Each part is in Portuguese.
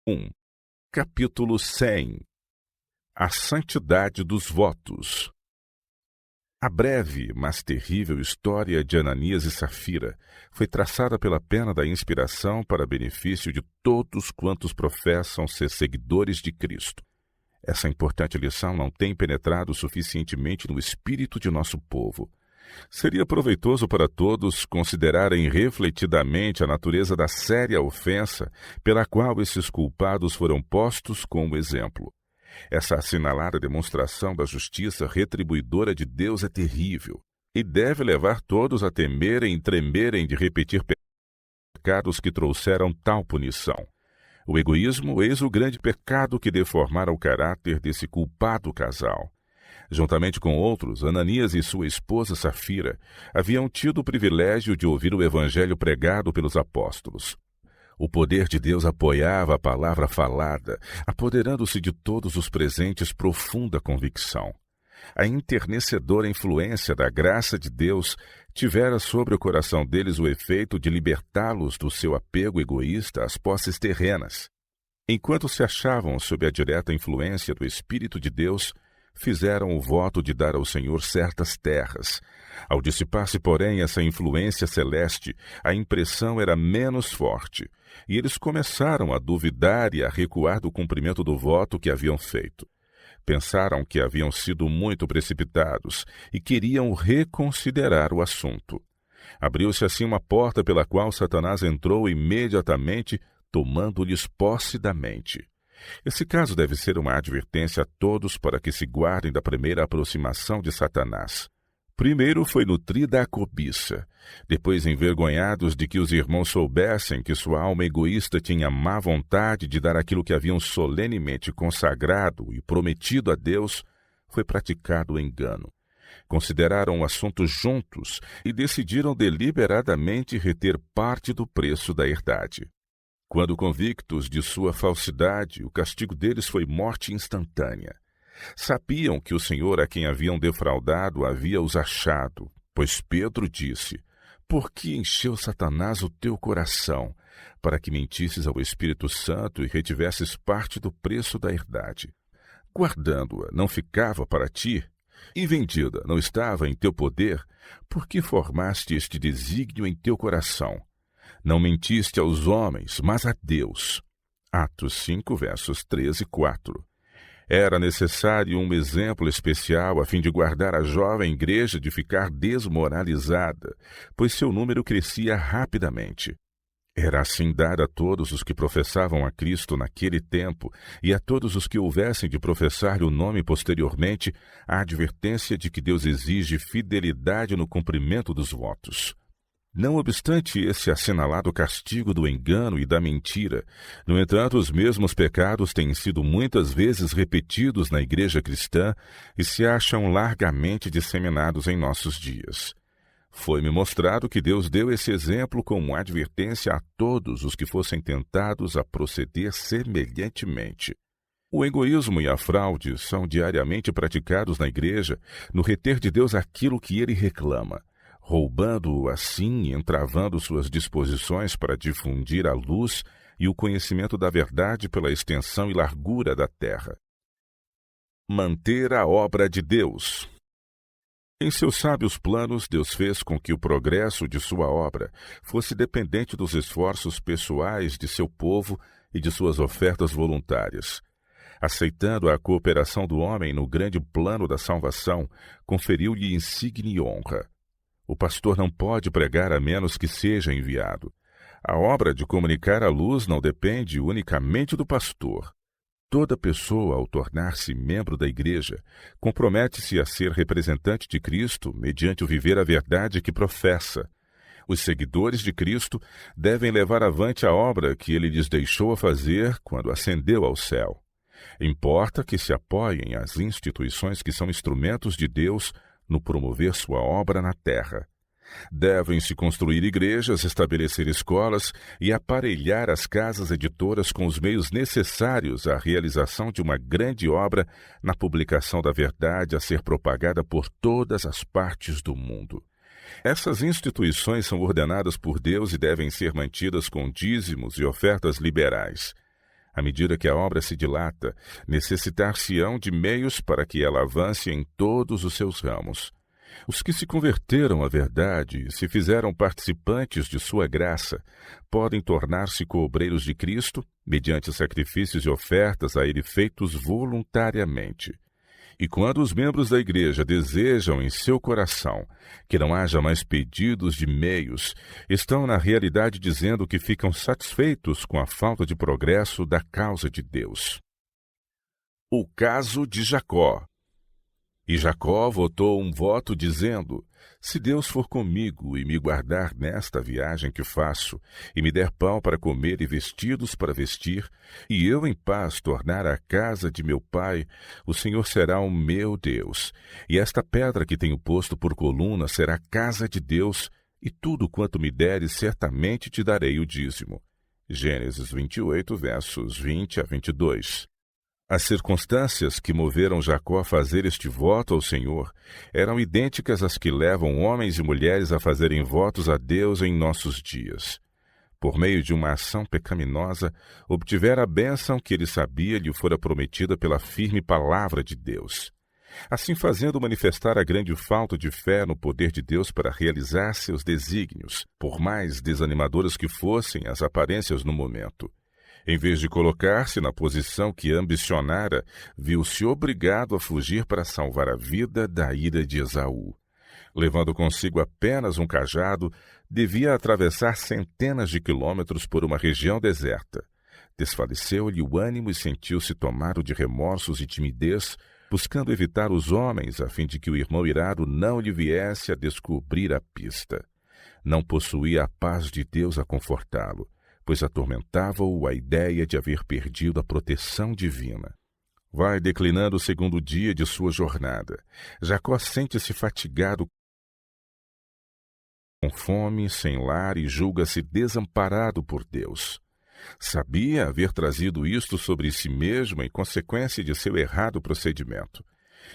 1. Capítulo 100. A santidade dos votos. A breve, mas terrível história de Ananias e Safira foi traçada pela pena da inspiração para benefício de todos quantos professam ser seguidores de Cristo. Essa importante lição não tem penetrado suficientemente no espírito de nosso povo. Seria proveitoso para todos considerarem refletidamente a natureza da séria ofensa pela qual esses culpados foram postos como exemplo. Essa assinalada demonstração da justiça retribuidora de Deus é terrível e deve levar todos a temerem e tremerem de repetir pecados que trouxeram tal punição. O egoísmo, eis o grande pecado que deformara o caráter desse culpado casal. Juntamente com outros, Ananias e sua esposa Safira haviam tido o privilégio de ouvir o evangelho pregado pelos apóstolos. O poder de Deus apoiava a palavra falada, apoderando-se de todos os presentes profunda convicção. A enternecedora influência da graça de Deus tivera sobre o coração deles o efeito de libertá-los do seu apego egoísta às posses terrenas. Enquanto se achavam sob a direta influência do Espírito de Deus, fizeram o voto de dar ao Senhor certas terras. Ao dissipar-se, porém, essa influência celeste, a impressão era menos forte, e eles começaram a duvidar e a recuar do cumprimento do voto que haviam feito. Pensaram que haviam sido muito precipitados e queriam reconsiderar o assunto. Abriu-se assim uma porta pela qual Satanás entrou imediatamente, tomando-lhes posse da mente. Esse caso deve ser uma advertência a todos para que se guardem da primeira aproximação de Satanás. Primeiro foi nutrida a cobiça, depois envergonhados de que os irmãos soubessem que sua alma egoísta tinha má vontade de dar aquilo que haviam solenemente consagrado e prometido a Deus, foi praticado o engano. Consideraram o assunto juntos e decidiram deliberadamente reter parte do preço da herdade. Quando convictos de sua falsidade, o castigo deles foi morte instantânea. Sabiam que o Senhor a quem haviam defraudado havia-os achado, pois Pedro disse: "Por que encheu Satanás o teu coração, para que mentisses ao Espírito Santo e retivesses parte do preço da herdade? Guardando-a, não ficava para ti? E vendida, não estava em teu poder? Por que formaste este desígnio em teu coração? Não mentiste aos homens, mas a Deus." Atos 5, versos 13 e 4. Era necessário um exemplo especial a fim de guardar a jovem igreja de ficar desmoralizada, pois seu número crescia rapidamente. Era assim dar a todos os que professavam a Cristo naquele tempo e a todos os que houvessem de professar-lhe o nome posteriormente a advertência de que Deus exige fidelidade no cumprimento dos votos. Não obstante esse assinalado castigo do engano e da mentira, no entanto, os mesmos pecados têm sido muitas vezes repetidos na igreja cristã e se acham largamente disseminados em nossos dias. Foi-me mostrado que Deus deu esse exemplo como advertência a todos os que fossem tentados a proceder semelhantemente. O egoísmo e a fraude são diariamente praticados na igreja no reter de Deus aquilo que ele reclama, roubando-o assim e entravando suas disposições para difundir a luz e o conhecimento da verdade pela extensão e largura da terra. Manter a obra de Deus. Em seus sábios planos, Deus fez com que o progresso de sua obra fosse dependente dos esforços pessoais de seu povo e de suas ofertas voluntárias. Aceitando a cooperação do homem no grande plano da salvação, conferiu-lhe insígne honra. O pastor não pode pregar a menos que seja enviado. A obra de comunicar a luz não depende unicamente do pastor. Toda pessoa, ao tornar-se membro da igreja, compromete-se a ser representante de Cristo mediante o viver a verdade que professa. Os seguidores de Cristo devem levar avante a obra que ele lhes deixou a fazer quando ascendeu ao céu. Importa que se apoiem às instituições que são instrumentos de Deus no promover sua obra na terra. Devem-se construir igrejas, estabelecer escolas e aparelhar as casas editoras com os meios necessários à realização de uma grande obra na publicação da verdade a ser propagada por todas as partes do mundo. Essas instituições são ordenadas por Deus e devem ser mantidas com dízimos e ofertas liberais. À medida que a obra se dilata, necessitar-se-ão de meios para que ela avance em todos os seus ramos. Os que se converteram à verdade e se fizeram participantes de sua graça podem tornar-se coobreiros de Cristo mediante sacrifícios e ofertas a ele feitos voluntariamente. E quando os membros da igreja desejam em seu coração que não haja mais pedidos de meios, estão na realidade dizendo que ficam satisfeitos com a falta de progresso da causa de Deus. O caso de Jacó. E Jacó votou um voto dizendo: se Deus for comigo e me guardar nesta viagem que faço, e me der pão para comer e vestidos para vestir, e eu em paz tornar a casa de meu pai, o Senhor será o meu Deus, e esta pedra que tenho posto por coluna será a casa de Deus, e tudo quanto me deres certamente te darei o dízimo. Gênesis 28, versos 20 a 22. As circunstâncias que moveram Jacó a fazer este voto ao Senhor eram idênticas às que levam homens e mulheres a fazerem votos a Deus em nossos dias. Por meio de uma ação pecaminosa, obtivera a bênção que ele sabia lhe fora prometida pela firme palavra de Deus. Assim fazendo manifestar a grande falta de fé no poder de Deus para realizar seus desígnios, por mais desanimadoras que fossem as aparências no momento. Em vez de colocar-se na posição que ambicionara, viu-se obrigado a fugir para salvar a vida da ira de Esaú. Levando consigo apenas um cajado, devia atravessar centenas de quilômetros por uma região deserta. Desfaleceu-lhe o ânimo e sentiu-se tomado de remorsos e timidez, buscando evitar os homens a fim de que o irmão irado não lhe viesse a descobrir a pista. Não possuía a paz de Deus a confortá-lo, pois atormentava-o a ideia de haver perdido a proteção divina. Vai declinando o segundo dia de sua jornada. Jacó sente-se fatigado, com fome, sem lar e julga-se desamparado por Deus. Sabia haver trazido isto sobre si mesmo em consequência de seu errado procedimento.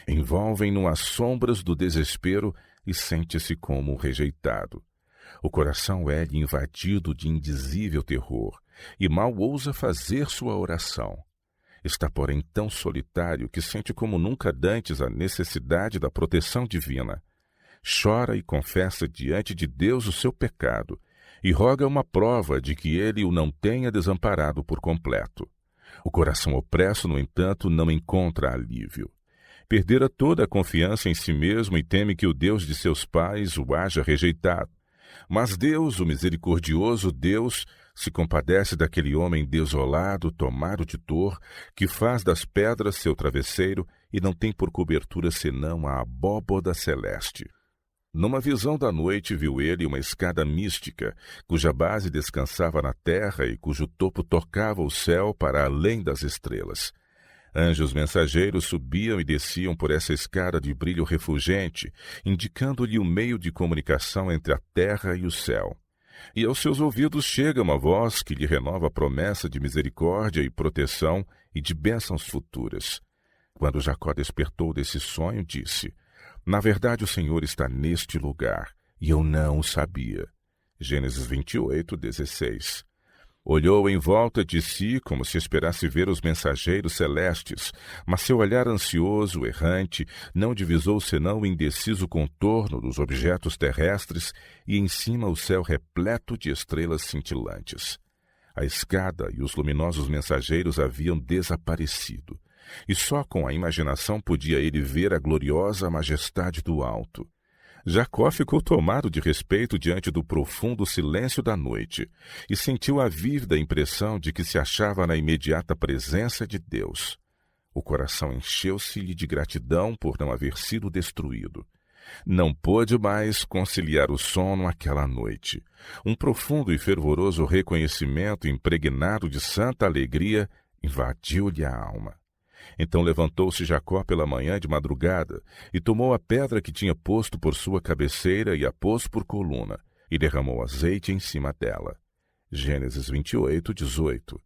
Envolvem-no as sombras do desespero e sente-se como rejeitado. O coração é-lhe invadido de indizível terror, e mal ousa fazer sua oração. Está, porém, tão solitário que sente como nunca dantes a necessidade da proteção divina. Chora e confessa diante de Deus o seu pecado, e roga uma prova de que ele o não tenha desamparado por completo. O coração opresso, no entanto, não encontra alívio. Perdera toda a confiança em si mesmo e teme que o Deus de seus pais o haja rejeitado. Mas Deus, o misericordioso Deus, se compadece daquele homem desolado, tomado de dor, que faz das pedras seu travesseiro e não tem por cobertura senão a abóboda celeste. Numa visão da noite viu ele uma escada mística, cuja base descansava na terra e cujo topo tocava o céu para além das estrelas. Anjos mensageiros subiam e desciam por essa escada de brilho refulgente, indicando-lhe o meio de comunicação entre a terra e o céu. E aos seus ouvidos chega uma voz que lhe renova a promessa de misericórdia e proteção e de bênçãos futuras. Quando Jacó despertou desse sonho, disse: na verdade o Senhor está neste lugar, e eu não o sabia. Gênesis 28, 16. Olhou em volta de si como se esperasse ver os mensageiros celestes, mas seu olhar ansioso, errante, não divisou senão o indeciso contorno dos objetos terrestres e em cima o céu repleto de estrelas cintilantes. A escada e os luminosos mensageiros haviam desaparecido, e só com a imaginação podia ele ver a gloriosa majestade do alto. Jacó ficou tomado de respeito diante do profundo silêncio da noite e sentiu a vívida impressão de que se achava na imediata presença de Deus. O coração encheu-se-lhe de gratidão por não haver sido destruído. Não pôde mais conciliar o sono aquela noite. Um profundo e fervoroso reconhecimento, impregnado de santa alegria, invadiu-lhe a alma. Então levantou-se Jacó pela manhã de madrugada e tomou a pedra que tinha posto por sua cabeceira e a pôs por coluna, e derramou azeite em cima dela. Gênesis 28, 18.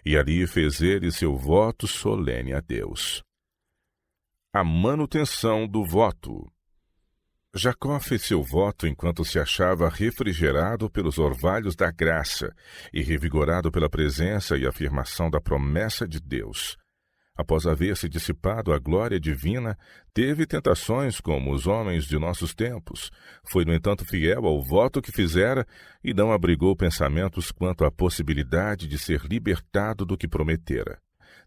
E ali fez ele seu voto solene a Deus. A manutenção do voto. Jacó fez seu voto enquanto se achava refrigerado pelos orvalhos da graça e revigorado pela presença e afirmação da promessa de Deus. Após haver se dissipado a glória divina, teve tentações como os homens de nossos tempos. Foi, no entanto, fiel ao voto que fizera e não abrigou pensamentos quanto à possibilidade de ser libertado do que prometera.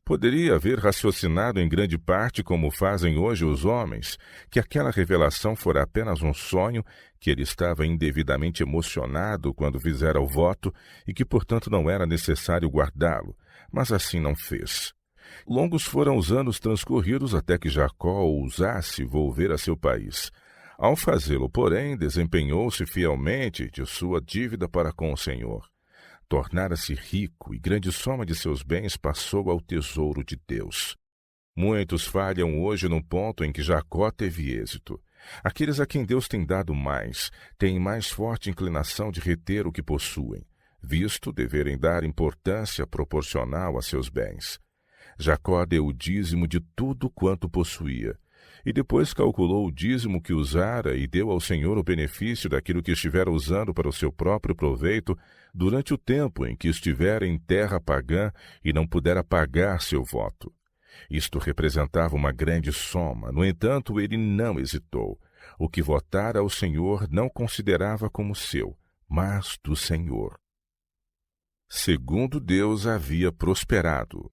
Poderia haver raciocinado em grande parte, como fazem hoje os homens, que aquela revelação fora apenas um sonho, que ele estava indevidamente emocionado quando fizera o voto e que, portanto, não era necessário guardá-lo, mas assim não fez. Longos foram os anos transcorridos até que Jacó ousasse volver a seu país. Ao fazê-lo, porém, desempenhou-se fielmente de sua dívida para com o Senhor. Tornara-se rico e grande soma de seus bens passou ao tesouro de Deus. Muitos falham hoje no ponto em que Jacó teve êxito. Aqueles a quem Deus tem dado mais, têm mais forte inclinação de reter o que possuem, visto deverem dar importância proporcional a seus bens. Jacó deu o dízimo de tudo quanto possuía, e depois calculou o dízimo que usara e deu ao Senhor o benefício daquilo que estivera usando para o seu próprio proveito durante o tempo em que estivera em terra pagã e não pudera pagar seu voto. Isto representava uma grande soma, no entanto, ele não hesitou. O que votara ao Senhor não considerava como seu, mas do Senhor. Segundo Deus havia prosperado.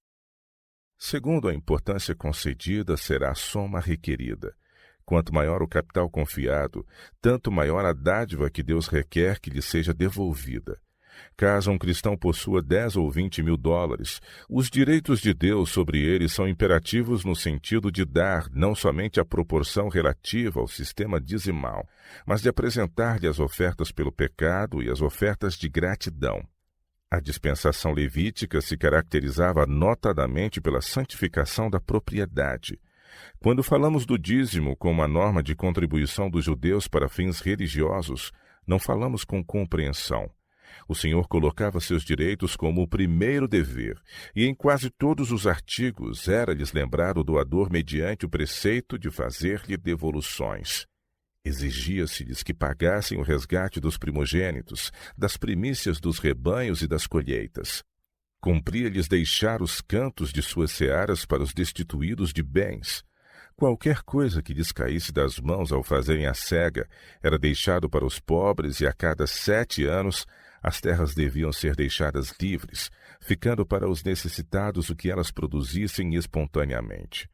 Segundo a importância concedida, será a soma requerida. Quanto maior o capital confiado, tanto maior a dádiva que Deus requer que lhe seja devolvida. Caso um cristão possua 10 ou 20 mil dólares, os direitos de Deus sobre ele são imperativos no sentido de dar não somente a proporção relativa ao sistema dizimal, mas de apresentar-lhe as ofertas pelo pecado e as ofertas de gratidão. A dispensação levítica se caracterizava notadamente pela santificação da propriedade. Quando falamos do dízimo como uma norma de contribuição dos judeus para fins religiosos, não falamos com compreensão. O Senhor colocava seus direitos como o primeiro dever, e em quase todos os artigos era-lhes lembrar o doador mediante o preceito de fazer-lhe devoluções. Exigia-se-lhes que pagassem o resgate dos primogênitos, das primícias dos rebanhos e das colheitas. Cumpria-lhes deixar os cantos de suas searas para os destituídos de bens. Qualquer coisa que lhes caísse das mãos ao fazerem a cega era deixado para os pobres, e a cada 7 anos as terras deviam ser deixadas livres, ficando para os necessitados o que elas produzissem espontaneamente.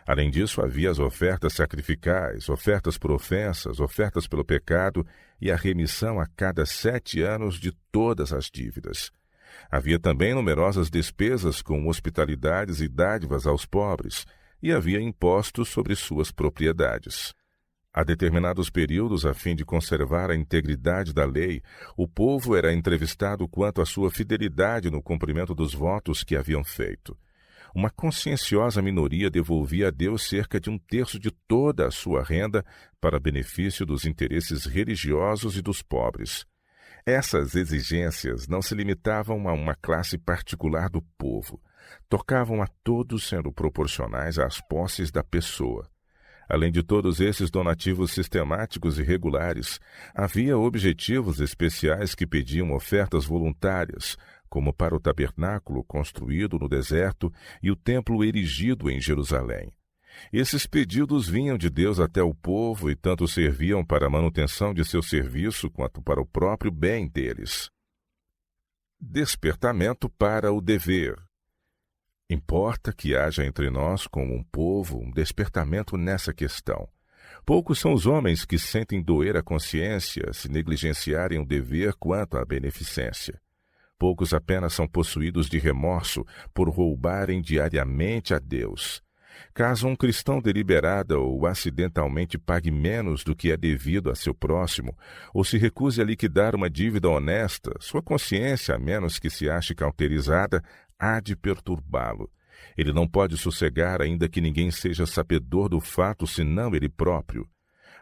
Além disso, havia as ofertas sacrificais, ofertas por ofensas, ofertas pelo pecado e a remissão a cada 7 anos de todas as dívidas. Havia também numerosas despesas com hospitalidades e dádivas aos pobres, e havia impostos sobre suas propriedades. A determinados períodos, a fim de conservar a integridade da lei, o povo era entrevistado quanto à sua fidelidade no cumprimento dos votos que haviam feito. Uma conscienciosa minoria devolvia a Deus cerca de 1/3 de toda a sua renda para benefício dos interesses religiosos e dos pobres. Essas exigências não se limitavam a uma classe particular do povo. Tocavam a todos, sendo proporcionais às posses da pessoa. Além de todos esses donativos sistemáticos e regulares, havia objetivos especiais que pediam ofertas voluntárias, como para o tabernáculo construído no deserto e o templo erigido em Jerusalém. Esses pedidos vinham de Deus até o povo e tanto serviam para a manutenção de seu serviço quanto para o próprio bem deles. Despertamento para o dever. Importa que haja entre nós, como um povo, um despertamento nessa questão. Poucos são os homens que sentem doer a consciência se negligenciarem o dever quanto à beneficência. Poucos apenas são possuídos de remorso por roubarem diariamente a Deus. Caso um cristão deliberada ou acidentalmente pague menos do que é devido a seu próximo, ou se recuse a liquidar uma dívida honesta, sua consciência, a menos que se ache cauterizada, há de perturbá-lo. Ele não pode sossegar ainda que ninguém seja sabedor do fato senão ele próprio.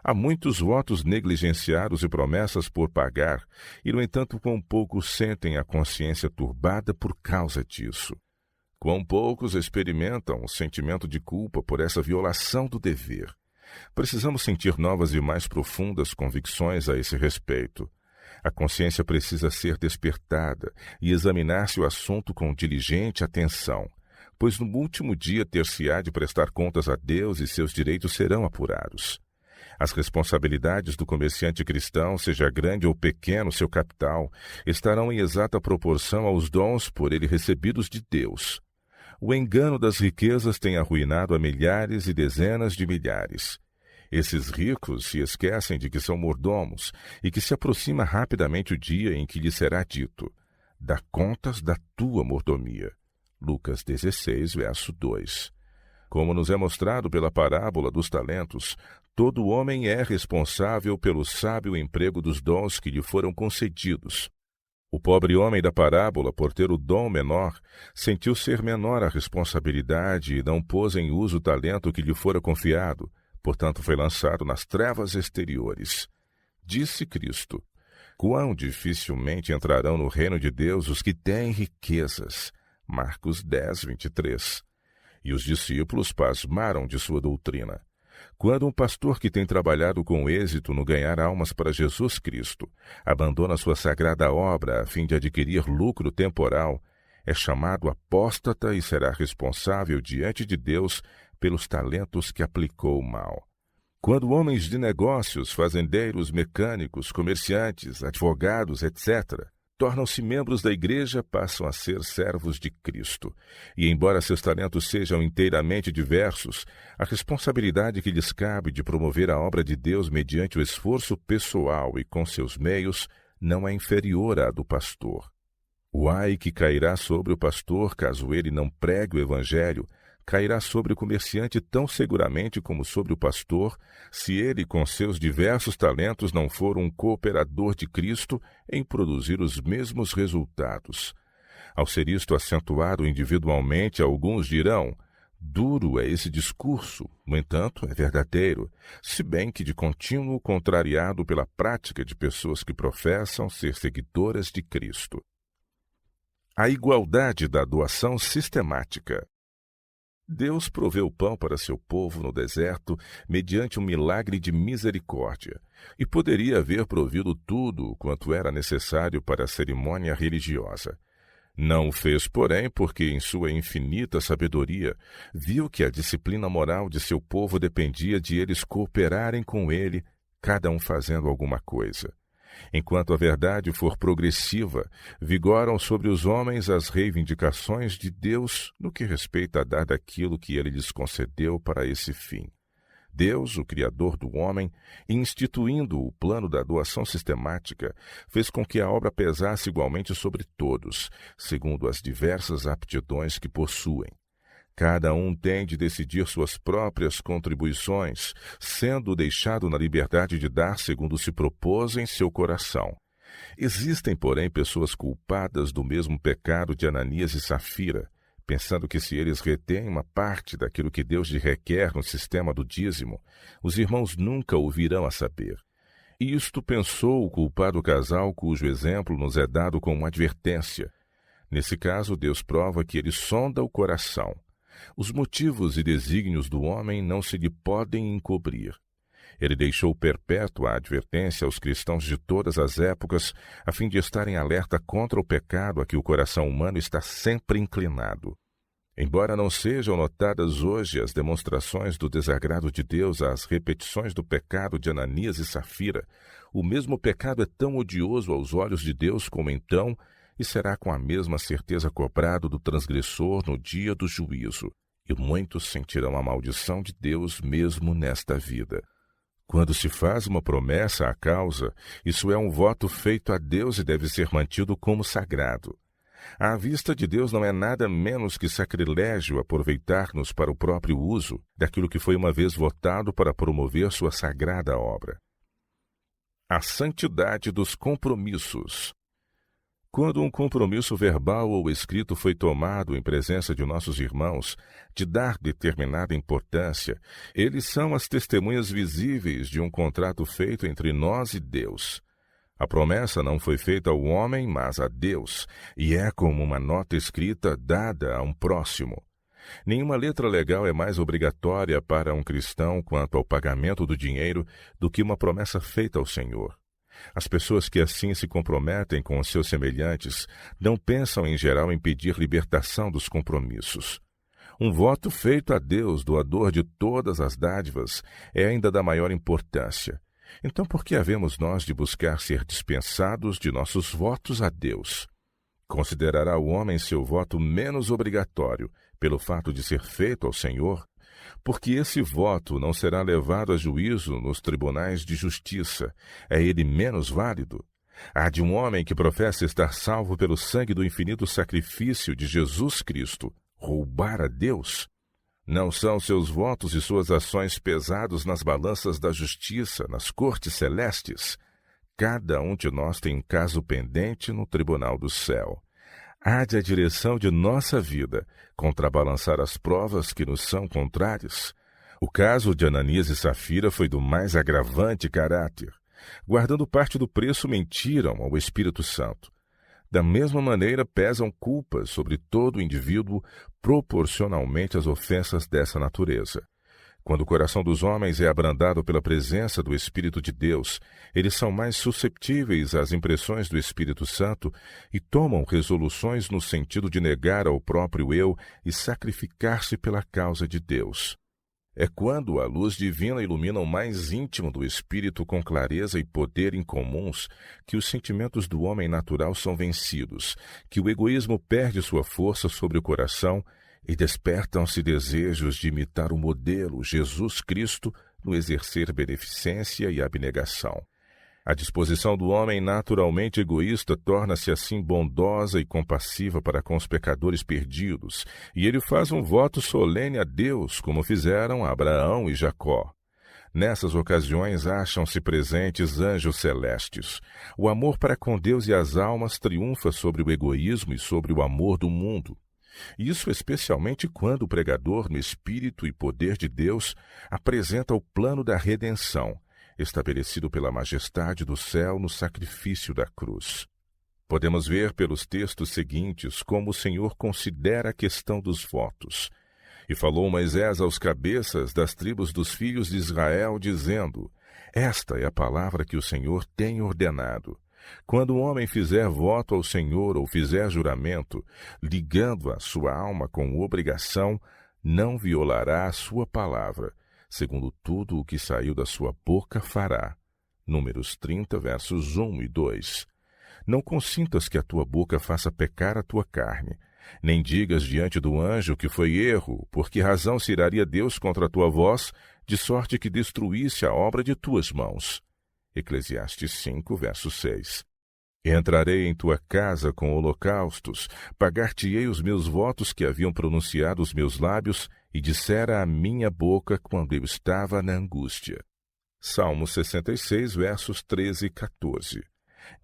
Há muitos votos negligenciados e promessas por pagar, e, no entanto, quão poucos sentem a consciência turbada por causa disso. Quão poucos experimentam o sentimento de culpa por essa violação do dever. Precisamos sentir novas e mais profundas convicções a esse respeito. A consciência precisa ser despertada e examinar-se o assunto com diligente atenção, pois no último dia ter-se-á de prestar contas a Deus e seus direitos serão apurados. As responsabilidades do comerciante cristão, seja grande ou pequeno seu capital, estarão em exata proporção aos dons por ele recebidos de Deus. O engano das riquezas tem arruinado a milhares e dezenas de milhares. Esses ricos se esquecem de que são mordomos e que se aproxima rapidamente o dia em que lhes será dito: dá contas da tua mordomia. Lucas 16, verso 2. Como nos é mostrado pela parábola dos talentos, todo homem é responsável pelo sábio emprego dos dons que lhe foram concedidos. O pobre homem da parábola, por ter o dom menor, sentiu ser menor a responsabilidade e não pôs em uso o talento que lhe fora confiado, portanto foi lançado nas trevas exteriores. Disse Cristo: quão dificilmente entrarão no reino de Deus os que têm riquezas. Marcos 10, 23. E os discípulos pasmaram de sua doutrina. Quando um pastor que tem trabalhado com êxito no ganhar almas para Jesus Cristo abandona sua sagrada obra a fim de adquirir lucro temporal, é chamado apóstata e será responsável diante de Deus pelos talentos que aplicou mal. Quando homens de negócios, fazendeiros, mecânicos, comerciantes, advogados, etc., tornam-se membros da igreja, passam a ser servos de Cristo. E, embora seus talentos sejam inteiramente diversos, a responsabilidade que lhes cabe de promover a obra de Deus mediante o esforço pessoal e com seus meios não é inferior à do pastor. O ai que cairá sobre o pastor, caso ele não pregue o evangelho, cairá sobre o comerciante tão seguramente como sobre o pastor, se ele, com seus diversos talentos, não for um cooperador de Cristo em produzir os mesmos resultados. Ao ser isto acentuado individualmente, alguns dirão: duro é esse discurso, no entanto, é verdadeiro, se bem que de contínuo contrariado pela prática de pessoas que professam ser seguidoras de Cristo. A igualdade da doação sistemática. Deus proveu pão para seu povo no deserto mediante um milagre de misericórdia, e poderia haver provido tudo quanto era necessário para a cerimônia religiosa. Não o fez, porém, porque em sua infinita sabedoria viu que a disciplina moral de seu povo dependia de eles cooperarem com ele, cada um fazendo alguma coisa. Enquanto a verdade for progressiva, vigoram sobre os homens as reivindicações de Deus no que respeita a dar daquilo que ele lhes concedeu para esse fim. Deus, o Criador do homem, instituindo o plano da doação sistemática, fez com que a obra pesasse igualmente sobre todos, segundo as diversas aptidões que possuem. Cada um tem de decidir suas próprias contribuições, sendo deixado na liberdade de dar segundo se propôs em seu coração. Existem, porém, pessoas culpadas do mesmo pecado de Ananias e Safira, pensando que se eles retêm uma parte daquilo que Deus lhe requer no sistema do dízimo, os irmãos nunca o virão a saber. Isto pensou o culpado casal cujo exemplo nos é dado como advertência. Nesse caso, Deus prova que ele sonda o coração. Os motivos e desígnios do homem não se lhe podem encobrir. Ele deixou perpétua a advertência aos cristãos de todas as épocas, a fim de estarem alerta contra o pecado a que o coração humano está sempre inclinado. Embora não sejam notadas hoje as demonstrações do desagrado de Deus às repetições do pecado de Ananias e Safira, o mesmo pecado é tão odioso aos olhos de Deus como então, e será com a mesma certeza cobrado do transgressor no dia do juízo, e muitos sentirão a maldição de Deus mesmo nesta vida. Quando se faz uma promessa à causa, isso é um voto feito a Deus e deve ser mantido como sagrado. À vista de Deus não é nada menos que sacrilégio aproveitar-nos para o próprio uso daquilo que foi uma vez votado para promover sua sagrada obra. A santidade dos compromissos. Quando um compromisso verbal ou escrito foi tomado em presença de nossos irmãos, de dar determinada importância, eles são as testemunhas visíveis de um contrato feito entre nós e Deus. A promessa não foi feita ao homem, mas a Deus, e é como uma nota escrita dada a um próximo. Nenhuma letra legal é mais obrigatória para um cristão quanto ao pagamento do dinheiro do que uma promessa feita ao Senhor. As pessoas que assim se comprometem com os seus semelhantes não pensam em geral em pedir libertação dos compromissos. Um voto feito a Deus, doador de todas as dádivas, é ainda da maior importância. Então, por que havemos nós de buscar ser dispensados de nossos votos a Deus? Considerará o homem seu voto menos obrigatório pelo fato de ser feito ao Senhor? Porque esse voto não será levado a juízo nos tribunais de justiça. É ele menos válido? Há de um homem que professa estar salvo pelo sangue do infinito sacrifício de Jesus Cristo roubar a Deus? Não são seus votos e suas ações pesados nas balanças da justiça, nas cortes celestes? Cada um de nós tem um caso pendente no tribunal do céu. Há de a direção de nossa vida contrabalançar as provas que nos são contrárias? O caso de Ananias e Safira foi do mais agravante caráter. Guardando parte do preço, mentiram ao Espírito Santo. Da mesma maneira, pesam culpas sobre todo indivíduo proporcionalmente às ofensas dessa natureza. Quando o coração dos homens é abrandado pela presença do Espírito de Deus, eles são mais susceptíveis às impressões do Espírito Santo e tomam resoluções no sentido de negar ao próprio eu e sacrificar-se pela causa de Deus. É quando a luz divina ilumina o mais íntimo do espírito com clareza e poder incomuns que os sentimentos do homem natural são vencidos, que o egoísmo perde sua força sobre o coração e despertam-se desejos de imitar o modelo Jesus Cristo no exercer beneficência e abnegação. A disposição do homem naturalmente egoísta torna-se assim bondosa e compassiva para com os pecadores perdidos, e ele faz um voto solene a Deus, como fizeram Abraão e Jacó. Nessas ocasiões acham-se presentes anjos celestes. O amor para com Deus e as almas triunfa sobre o egoísmo e sobre o amor do mundo. Isso especialmente quando o pregador, no Espírito e poder de Deus, apresenta o plano da redenção, estabelecido pela majestade do céu no sacrifício da cruz. Podemos ver pelos textos seguintes como o Senhor considera a questão dos votos. E falou Moisés aos cabeças das tribos dos filhos de Israel, dizendo: Esta é a palavra que o Senhor tem ordenado. Quando um homem fizer voto ao Senhor ou fizer juramento, ligando a sua alma com obrigação, não violará a sua palavra. Segundo tudo o que saiu da sua boca fará. Números 30, versos 1 e 2. Não consintas que a tua boca faça pecar a tua carne, nem digas diante do anjo que foi erro, por que razão se iraria Deus contra a tua voz, de sorte que destruísse a obra de tuas mãos. Eclesiastes 5, verso 6. Entrarei em tua casa com holocaustos, pagar-te-ei os meus votos que haviam pronunciado os meus lábios, e dissera a minha boca quando eu estava na angústia. Salmo 66, versos 13 e 14.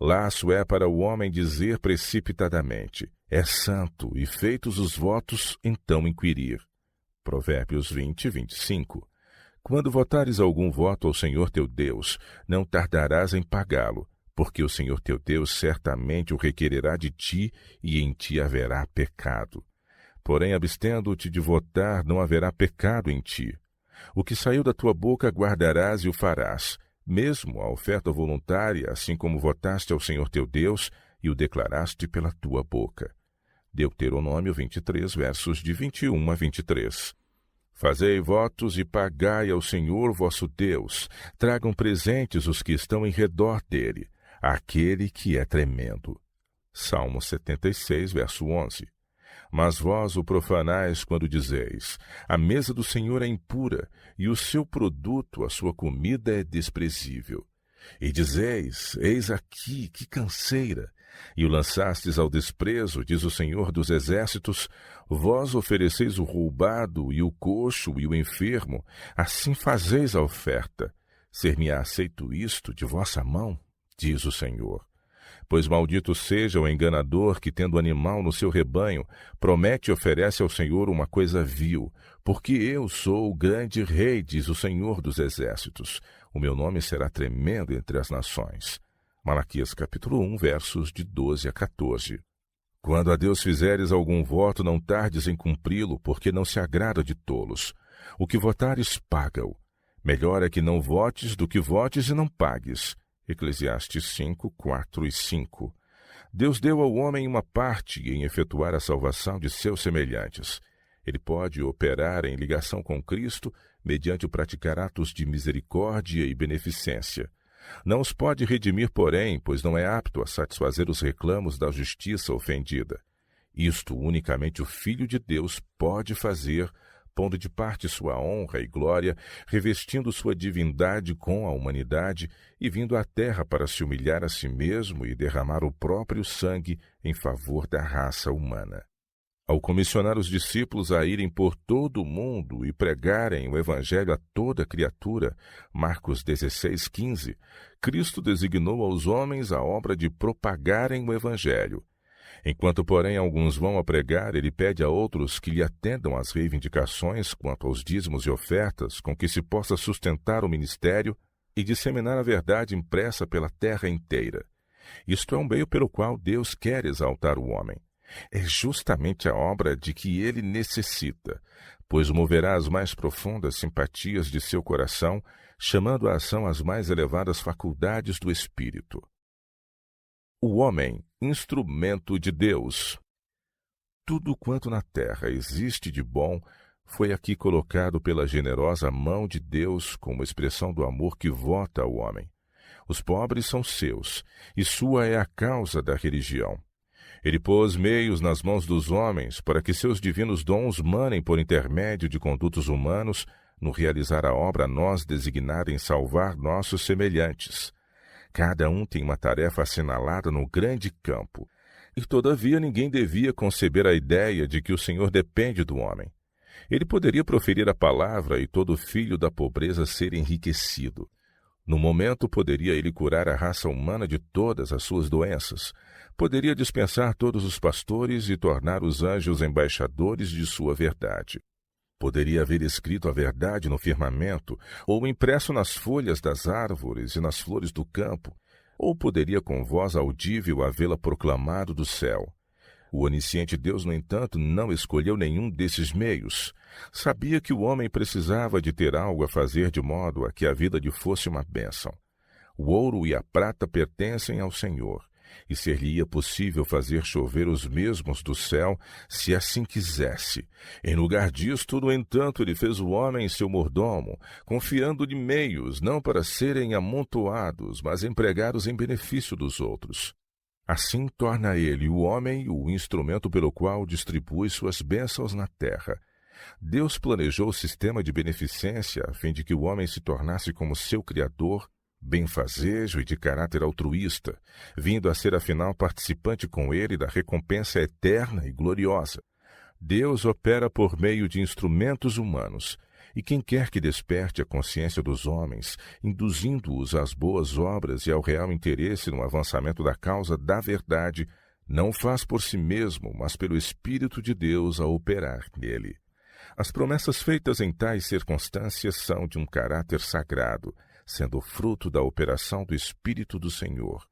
Laço é para o homem dizer precipitadamente: é santo, e feitos os votos, então inquirir. Provérbios 20, 25. Quando votares algum voto ao Senhor teu Deus, não tardarás em pagá-lo, porque o Senhor teu Deus certamente o requererá de ti, e em ti haverá pecado. Porém, abstendo-te de votar, não haverá pecado em ti. O que saiu da tua boca guardarás e o farás, mesmo a oferta voluntária, assim como votaste ao Senhor teu Deus e o declaraste pela tua boca. Deuteronômio 23, versos de 21 a 23. Fazei votos e pagai ao Senhor vosso Deus. Tragam presentes os que estão em redor dele, àquele que é tremendo. Salmo 76, verso 11. Mas vós o profanais quando dizeis: a mesa do Senhor é impura, e o seu produto, a sua comida, é desprezível. E dizeis: eis aqui, que canseira! E o lançastes ao desprezo, diz o Senhor dos Exércitos. Vós ofereceis o roubado, e o coxo, e o enfermo, assim fazeis a oferta. Ser-me-á aceito isto de vossa mão? Diz o Senhor. Pois maldito seja o enganador que, tendo animal no seu rebanho, promete e oferece ao Senhor uma coisa vil, porque eu sou o grande rei, diz o Senhor dos Exércitos. O meu nome será tremendo entre as nações. Malaquias capítulo 1, versos de 12 a 14. Quando a Deus fizeres algum voto, não tardes em cumpri-lo, porque não se agrada de tolos. O que votares, paga-o. Melhor é que não votes do que votes e não pagues. Eclesiastes 5, 4 e 5. Deus deu ao homem uma parte em efetuar a salvação de seus semelhantes. Ele pode operar em ligação com Cristo mediante o praticar atos de misericórdia e beneficência. Não os pode redimir, porém, pois não é apto a satisfazer os reclamos da justiça ofendida. Isto unicamente o Filho de Deus pode fazer, pondo de parte sua honra e glória, revestindo sua divindade com a humanidade e vindo à terra para se humilhar a si mesmo e derramar o próprio sangue em favor da raça humana. Ao comissionar os discípulos a irem por todo o mundo e pregarem o Evangelho a toda criatura, Marcos 16:15, Cristo designou aos homens a obra de propagarem o Evangelho. Enquanto, porém, alguns vão a pregar, ele pede a outros que lhe atendam às reivindicações quanto aos dízimos e ofertas com que se possa sustentar o ministério e disseminar a verdade impressa pela terra inteira. Isto é um meio pelo qual Deus quer exaltar o homem. É justamente a obra de que ele necessita, pois moverá as mais profundas simpatias de seu coração, chamando à ação as mais elevadas faculdades do espírito. O homem, instrumento de Deus. Tudo quanto na terra existe de bom foi aqui colocado pela generosa mão de Deus como expressão do amor que vota ao homem. Os pobres são seus, e sua é a causa da religião. Ele pôs meios nas mãos dos homens para que seus divinos dons manem por intermédio de condutos humanos no realizar a obra a nós designada em salvar nossos semelhantes. Cada um tem uma tarefa assinalada no grande campo, e todavia ninguém devia conceber a ideia de que o Senhor depende do homem. Ele poderia proferir a palavra e todo filho da pobreza ser enriquecido. No momento poderia ele curar a raça humana de todas as suas doenças. Poderia dispensar todos os pastores e tornar os anjos embaixadores de sua verdade. Poderia haver escrito a verdade no firmamento, ou impresso nas folhas das árvores e nas flores do campo, ou poderia com voz audível havê-la proclamado do céu. O onisciente Deus, no entanto, não escolheu nenhum desses meios. Sabia que o homem precisava de ter algo a fazer de modo a que a vida lhe fosse uma bênção. O ouro e a prata pertencem ao Senhor, e ser-lhe-ia possível fazer chover os mesmos do céu, se assim quisesse. Em lugar disto, no entanto, ele fez o homem seu mordomo, confiando-lhe meios, não para serem amontoados, mas empregados em benefício dos outros. Assim torna ele, o homem, o instrumento pelo qual distribui suas bênçãos na terra. Deus planejou o sistema de beneficência a fim de que o homem se tornasse como seu Criador, benfazejo e de caráter altruísta, vindo a ser afinal participante com ele da recompensa eterna e gloriosa. Deus opera por meio de instrumentos humanos, e quem quer que desperte a consciência dos homens, induzindo-os às boas obras e ao real interesse no avançamento da causa da verdade, não faz por si mesmo, mas pelo Espírito de Deus a operar nele. As promessas feitas em tais circunstâncias são de um caráter sagrado, sendo fruto da operação do Espírito do Senhor.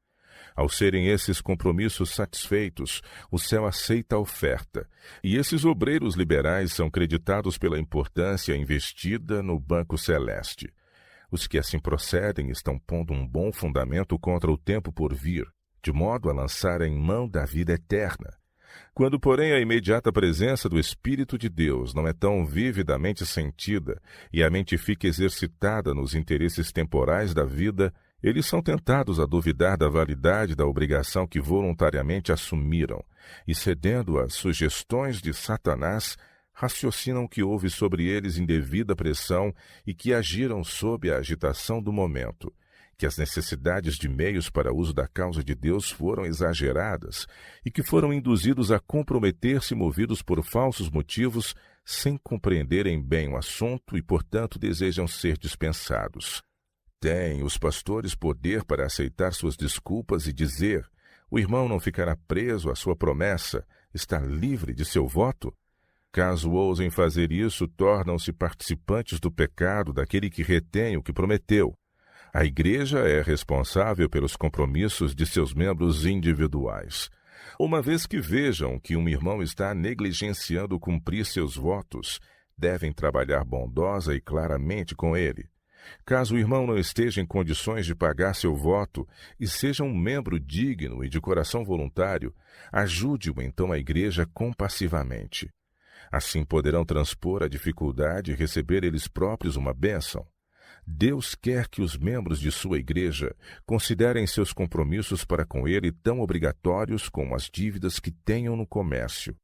Ao serem esses compromissos satisfeitos, o céu aceita a oferta, e esses obreiros liberais são creditados pela importância investida no banco celeste. Os que assim procedem estão pondo um bom fundamento contra o tempo por vir, de modo a lançarem mão da vida eterna. Quando, porém, a imediata presença do Espírito de Deus não é tão vividamente sentida e a mente fica exercitada nos interesses temporais da vida, eles são tentados a duvidar da validade da obrigação que voluntariamente assumiram e, cedendo às sugestões de Satanás, raciocinam que houve sobre eles indevida pressão e que agiram sob a agitação do momento, que as necessidades de meios para uso da causa de Deus foram exageradas e que foram induzidos a comprometer-se movidos por falsos motivos sem compreenderem bem o assunto e, portanto, desejam ser dispensados. Têm os pastores poder para aceitar suas desculpas e dizer: o irmão não ficará preso à sua promessa, está livre de seu voto? Caso ousem fazer isso, tornam-se participantes do pecado daquele que retém o que prometeu. A Igreja é responsável pelos compromissos de seus membros individuais. Uma vez que vejam que um irmão está negligenciando cumprir seus votos, devem trabalhar bondosa e claramente com ele. Caso o irmão não esteja em condições de pagar seu voto e seja um membro digno e de coração voluntário, ajude-o então a igreja compassivamente. Assim poderão transpor a dificuldade e receber eles próprios uma bênção. Deus quer que os membros de sua igreja considerem seus compromissos para com ele tão obrigatórios como as dívidas que tenham no comércio.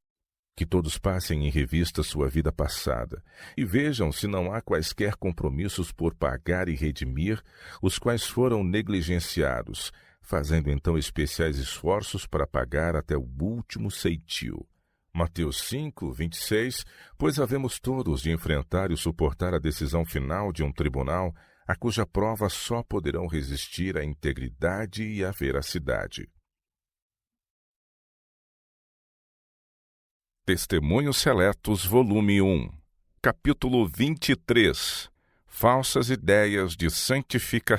Que todos passem em revista sua vida passada e vejam se não há quaisquer compromissos por pagar e redimir, os quais foram negligenciados, fazendo então especiais esforços para pagar até o último ceitil. Mateus 5, 26, pois havemos todos de enfrentar e suportar a decisão final de um tribunal, a cuja prova só poderão resistir a integridade e a veracidade. Testemunhos Seletos, volume 1, capítulo 23. Falsas ideias de santificação.